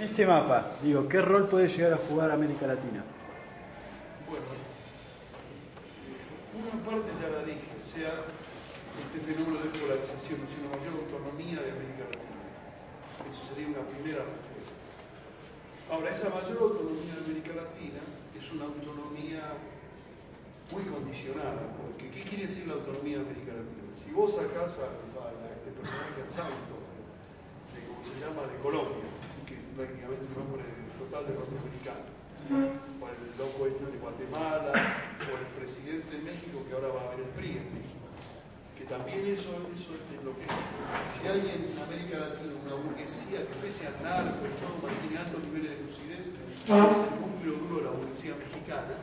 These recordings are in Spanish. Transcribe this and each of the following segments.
este mapa, digo, ¿qué rol puede llegar a jugar América Latina? Bueno, una parte ya la dije, o sea, este fenómeno de polarización, o sea, una mayor autonomía de América Latina. Eso sería una primera respuesta. Ahora, esa mayor autonomía de América Latina es una autonomía muy condicionada, porque ¿qué quiere decir la autonomía de América Latina? Si vos sacás a este personaje, al santo, de cómo se llama, de Colombia, que es prácticamente un hombre total de norteamericano, o el loco este de Guatemala, o el presidente de México, que ahora va a haber el PRI en México, que también eso es lo que es. Si hay en América Latina una burguesía que pese a narco y todo, mantiene altos niveles de lucidez, es el núcleo duro de la burguesía mexicana,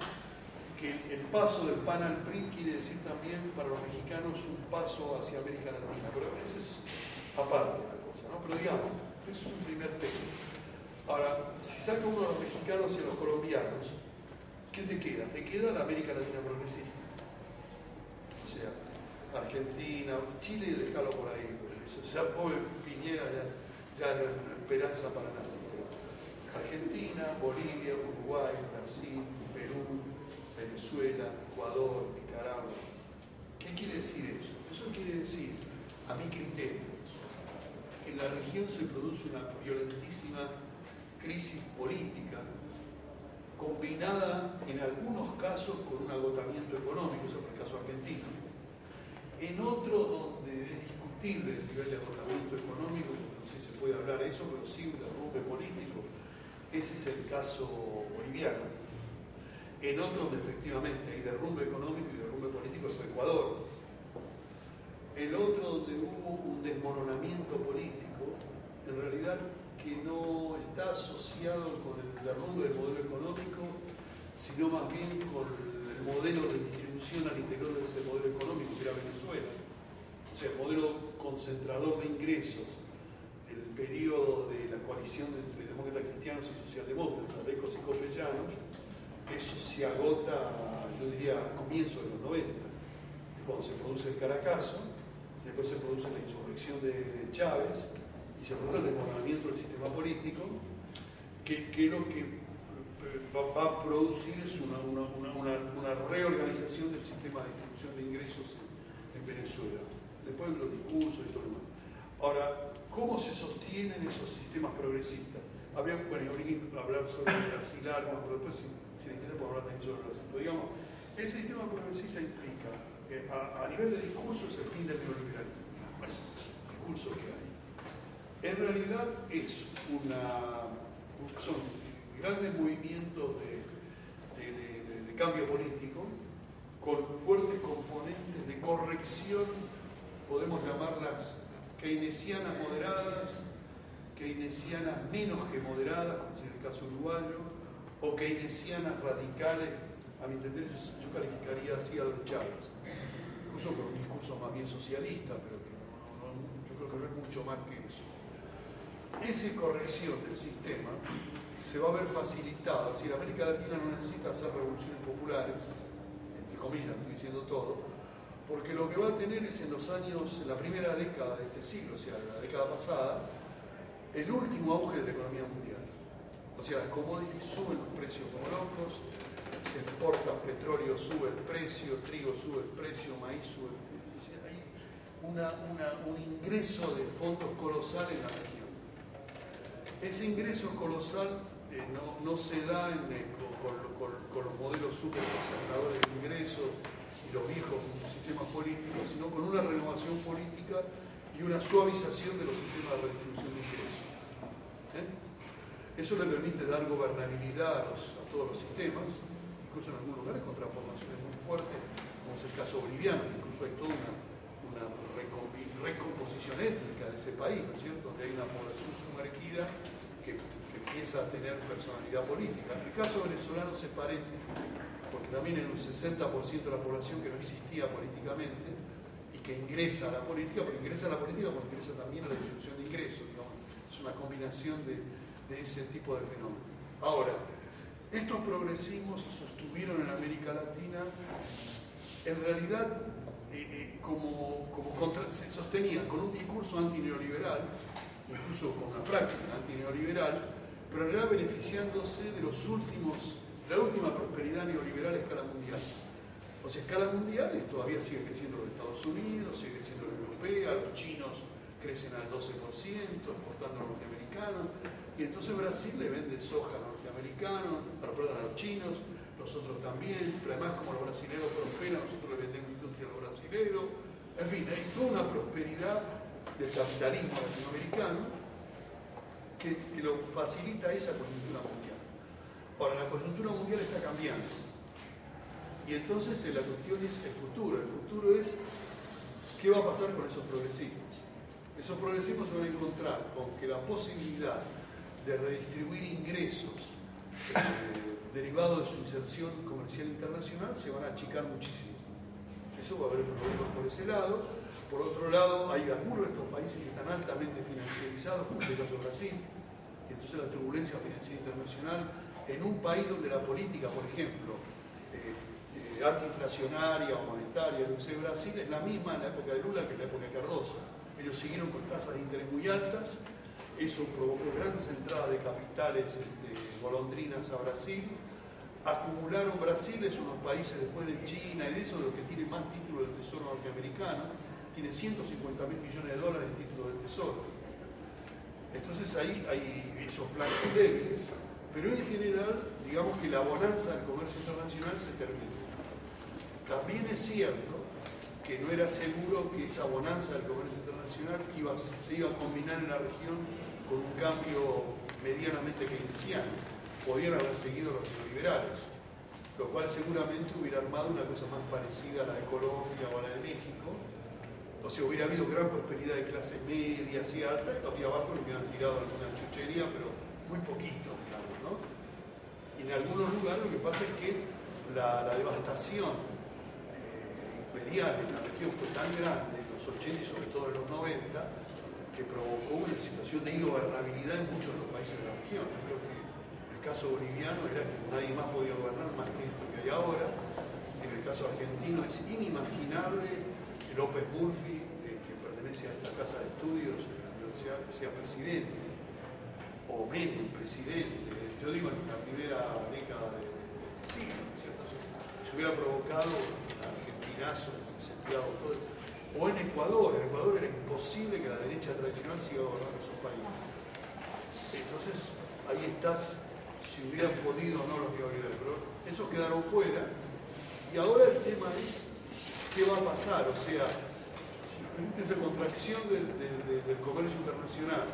que el paso del PAN al PRI quiere decir también para los mexicanos un paso hacia América Latina, pero a veces aparte la cosa, ¿no? Pero digamos, eso es un primer tema. Ahora, si saca uno a los mexicanos y a los colombianos, ¿qué te queda? Te queda la América Latina progresista. O sea, Argentina, Chile, déjalo por ahí. Eso, o sea, pobre Piñera ya no es esperanza para nada. Argentina, Bolivia, Uruguay, Brasil, Perú, Venezuela, Ecuador, Nicaragua. ¿Qué quiere decir eso? Eso quiere decir, a mi criterio, que en la región se produce una violentísima crisis política combinada en algunos casos con un agotamiento económico, eso fue el caso argentino. En otro donde es discutible el nivel de agotamiento económico, no sé si se puede hablar de eso, pero sí un derrumbe político, ese es el caso boliviano. En otro donde efectivamente hay derrumbe económico y derrumbe político fue Ecuador. El otro donde hubo un desmoronamiento político, en realidad que no está asociado con el derrumbe del modelo económico, sino más bien con el modelo de distribución al interior de ese modelo económico, que era Venezuela. O sea, el modelo concentrador de ingresos del periodo de la coalición entre demócratas cristianos y socialdemócratas, Becos y Copellanos, eso se agota, yo diría, a comienzos de los 90. Es cuando se produce el Caracazo, después se produce la insurrección de Chávez y se produce el desmoronamiento del sistema político, que lo que va a producir es una reorganización del sistema de distribución de ingresos en Venezuela. Después los discursos y todo lo demás. Ahora, ¿cómo se sostienen esos sistemas progresistas? Habría que hablar sobre Brasil algo, pero después si le interesa podemos hablar también sobre Brasil. Pero digamos, ese sistema progresista implica, a nivel de discurso, es el fin del neoliberalismo. Ese es el discurso que hay. En realidad son grandes movimientos de cambio político con fuertes componentes de corrección, podemos llamarlas keynesianas moderadas, keynesianas menos que moderadas, como es en el caso uruguayo, o keynesianas radicales, a mi entender yo calificaría así a los Chávez, incluso con un discurso más bien socialista, pero que yo creo que no es mucho más que eso. Esa corrección del sistema se va a ver facilitada, es decir, América Latina no necesita hacer revoluciones populares, entre comillas, estoy diciendo todo, porque lo que va a tener es en los años, en la primera década de este siglo, o sea, la década pasada, el último auge de la economía mundial. O sea, las commodities suben los precios como locos, se exporta petróleo, sube el precio, trigo sube el precio, maíz sube el precio. Hay un ingreso de fondos colosal en la región. Ese ingreso colosal no se da con los modelos súper concentradores de ingresos y los viejos sistemas políticos, sino con una renovación política y una suavización de los sistemas de redistribución de ingresos. Eso le permite dar gobernabilidad a todos los sistemas, incluso en algunos lugares con transformaciones muy fuertes, como es el caso boliviano, incluso hay toda una recomposición étnica de ese país, ¿no es cierto?, donde hay una población sumergida que empieza a tener personalidad política. En el caso venezolano se parece, porque también hay un 60% de la población que no existía políticamente y que ingresa a la política, pero ingresa a la política porque ingresa también a la distribución de ingresos, digamos. Es una combinación de ese tipo de fenómenos. Ahora, estos progresismos se sostuvieron en América Latina, en realidad, se sostenían con un discurso antineoliberal, incluso con una práctica antineoliberal, pero en realidad beneficiándose de la última prosperidad neoliberal a escala mundial. O sea, a escala mundial todavía sigue creciendo los Estados Unidos, sigue creciendo la Unión Europea, los chinos crecen al 12%, exportando a los norteamericanos, y entonces Brasil le vende soja a los norteamericanos, a los chinos, nosotros también, pero además como los brasileños prosperan, nosotros le vendemos industria a los brasileños. En fin, hay toda una prosperidad del capitalismo latinoamericano que lo facilita esa coyuntura mundial. Ahora, la coyuntura mundial está cambiando. Y entonces la cuestión es el futuro. El futuro es qué va a pasar con esos progresismos. Esos progresismos se van a encontrar con que la posibilidad de redistribuir ingresos derivados de su inserción comercial internacional se van a achicar muchísimo. Eso va a haber problemas por ese lado. Por otro lado, hay algunos de estos países que están altamente financiarizados, como es el caso de Brasil, y entonces la turbulencia financiera internacional en un país donde la política, por ejemplo, antiinflacionaria o monetaria, lo que sea Brasil, es la misma en la época de Lula que en la época de Cardoso. Ellos siguieron con tasas de interés muy altas, eso provocó grandes entradas de capitales golondrinas a Brasil. Acumularon Brasil, es uno de los países después de China y de eso, de los que tiene más títulos del Tesoro norteamericano, tiene 150.000 millones de dólares en títulos del Tesoro. Entonces ahí hay esos flancos débiles, pero en general, digamos que la bonanza del comercio internacional se termina. También es cierto que no era seguro que esa bonanza del comercio internacional se iba a combinar en la región con un cambio medianamente keynesiano. Podían haber seguido los neoliberales, lo cual seguramente hubiera armado una cosa más parecida a la de Colombia o a la de México. O sea, hubiera habido gran prosperidad de clases medias y altas, y los de abajo le hubieran tirado alguna chuchería, pero muy poquito, digamos, ¿no? Y en algunos lugares lo que pasa es que la devastación imperial en la región fue tan grande, en los 80 y sobre todo en los 90, que provocó una situación de ingobernabilidad en muchos de los países de la región. Yo creo que el caso boliviano era que nadie más podía gobernar más que esto que hay ahora. En el caso argentino es inimaginable que López Murphy, que pertenece a esta casa de estudios en la universidad, que sea presidente, o Menem presidente, yo digo en la primera década de este siglo, ¿no es cierto? Se hubiera provocado un argentinazo, incendiado todo. O en Ecuador era imposible que la derecha tradicional siga gobernando esos países. Entonces, ahí estás, si hubieran podido o no los neoliberales, pero esos quedaron fuera, y ahora el tema es qué va a pasar, o sea, frente a esa contracción del comercio internacional,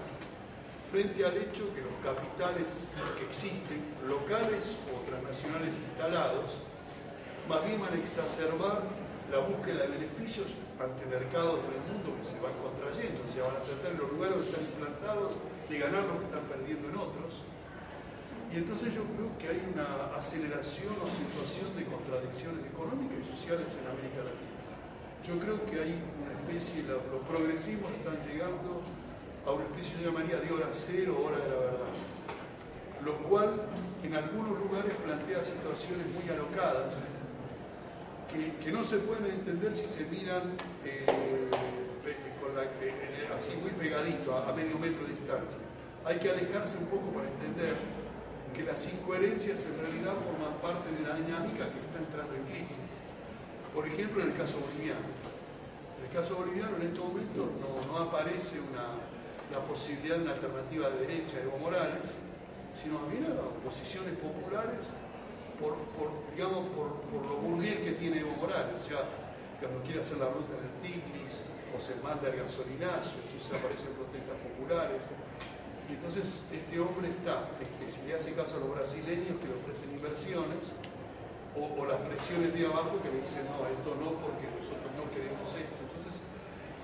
frente al hecho que los capitales que existen, locales o transnacionales instalados, más bien van a exacerbar la búsqueda de beneficios ante mercados del mundo que se van contrayendo, o sea, van a tratar en los lugares donde están implantados de ganar lo que están perdiendo en otros. Y entonces yo creo que hay una aceleración o situación de contradicciones económicas y sociales en América Latina. Yo creo que hay una especie, los progresismos están llegando a una especie, yo llamaría de hora cero, hora de la verdad, lo cual en algunos lugares plantea situaciones muy alocadas que no se pueden entender si se miran así muy pegadito, a medio metro de distancia. Hay que alejarse un poco para entender que las incoherencias en realidad forman parte de una dinámica que está entrando en crisis. Por ejemplo, en el caso boliviano. En el caso boliviano, en estos momentos, no aparece la posibilidad de una alternativa de derecha de Evo Morales, sino también a oposiciones populares por lo burgués que tiene Evo Morales. O sea, cuando quiere hacer la ruta en el Tigris, o se manda el gasolinazo, entonces aparecen protestas populares. Y entonces este hombre está, si le hace caso a los brasileños que le ofrecen inversiones, o las presiones de abajo que le dicen, no, esto no, porque nosotros no queremos esto. Entonces,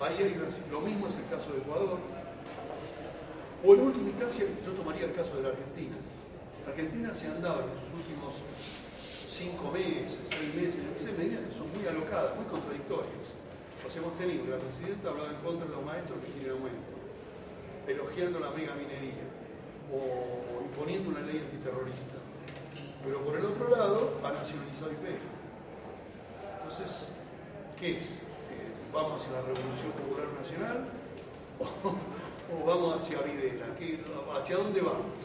ahí hay lo mismo es el caso de Ecuador. O en última instancia, yo tomaría el caso de la Argentina. Argentina se ha andado en sus últimos 5 meses, 6 meses, yo que sé, medidas que son muy alocadas, muy contradictorias. O sea, hemos tenido que la presidenta hablaba en contra de los maestros que quieren aumento, elogiando la mega minería, o imponiendo una ley antiterrorista. Pero por el otro lado, ha nacionalizado YPF. Entonces, ¿qué es? ¿Vamos hacia la Revolución Popular Nacional? ¿O vamos hacia Videla? ¿Hacia dónde vamos?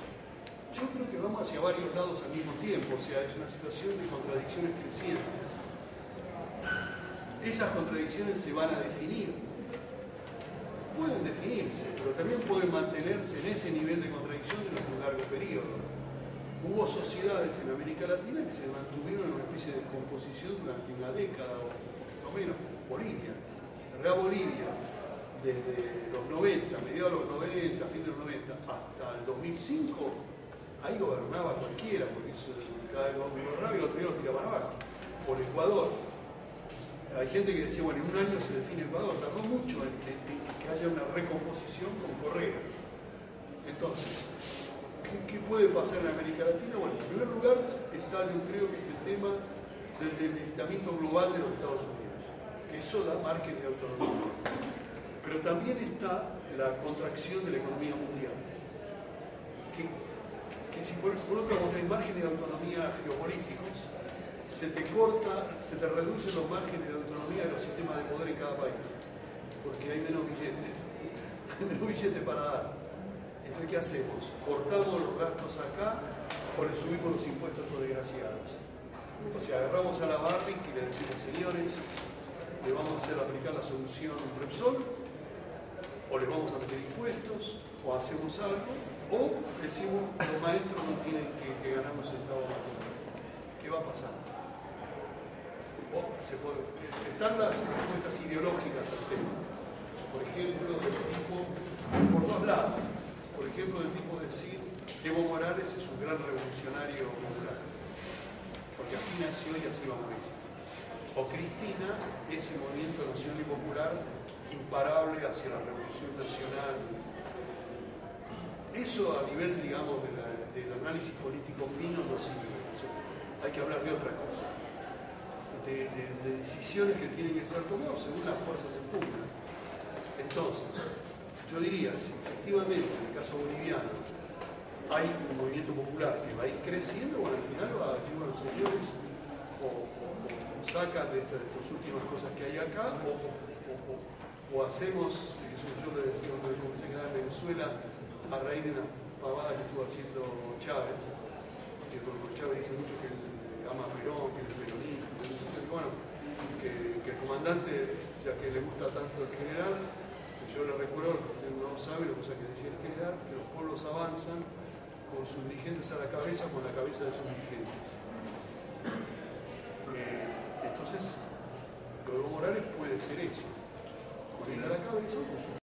hacia varios lados al mismo tiempo, o sea, es una situación de contradicciones crecientes. Esas contradicciones se van a definir, pueden definirse, pero también pueden mantenerse en ese nivel de contradicción durante un largo periodo. Hubo sociedades en América Latina que se mantuvieron en una especie de descomposición durante una década o un poquito menos. Bolivia, la realidad Bolivia, desde los 90, mediados de los 90, fin de los 90, hasta el 2005, ahí gobernaba cualquiera, porque eso, cada vez gobernaba y el otro día lo tiraban abajo. Por Ecuador. Hay gente que decía, bueno, en un año se define Ecuador, tardó mucho en que haya una recomposición con Correa. Entonces, ¿qué puede pasar en América Latina? Bueno, en primer lugar está, yo creo que el tema del debilitamiento global de los Estados Unidos, que eso da margen de autonomía. Pero también está la contracción de la economía mundial, que si por otro lado tenés márgenes de autonomía geopolíticos, se te reducen los márgenes de autonomía de los sistemas de poder en cada país, porque hay menos billetes, hay menos billetes para dar. Entonces, ¿qué hacemos? ¿Cortamos los gastos acá o le subimos los impuestos a estos desgraciados? O sea, agarramos a la Barrick y le decimos, señores, le vamos a hacer aplicar la solución Repsol, o les vamos a meter impuestos, o hacemos algo, o decimos, los maestros no tienen que ganar un centavo más. ¿Qué va a pasar? Están las respuestas ideológicas al tema. Por ejemplo, del tipo, por dos lados. Por ejemplo, del tipo de decir, Evo Morales es un gran revolucionario popular. Porque así nació y así va a morir. O Cristina es el movimiento nacional y popular imparable hacia la revolución nacional. Eso a nivel, digamos, del análisis político fino no sirve. Hay que hablar de otra cosa. De decisiones que tienen que ser tomadas según las fuerzas en pugna. Entonces, yo diría, si efectivamente en el caso boliviano hay un movimiento popular que va a ir creciendo, bueno, al final va a decir, bueno, señores, o sacan de estas últimas cosas que hay acá, o hacemos, eso yo le decía cuando comencé a quedar en Venezuela, a raíz de una pavada que estuvo haciendo Chávez, que Chávez dice mucho que ama a Perón, que es peronista, bueno, que el comandante, ya que le gusta tanto el general, yo le recuerdo, que usted no sabe lo que decía el general, que los pueblos avanzan con sus dirigentes a la cabeza, con la cabeza de sus dirigentes. Entonces, Evo Morales puede ser eso, con él a la cabeza, con su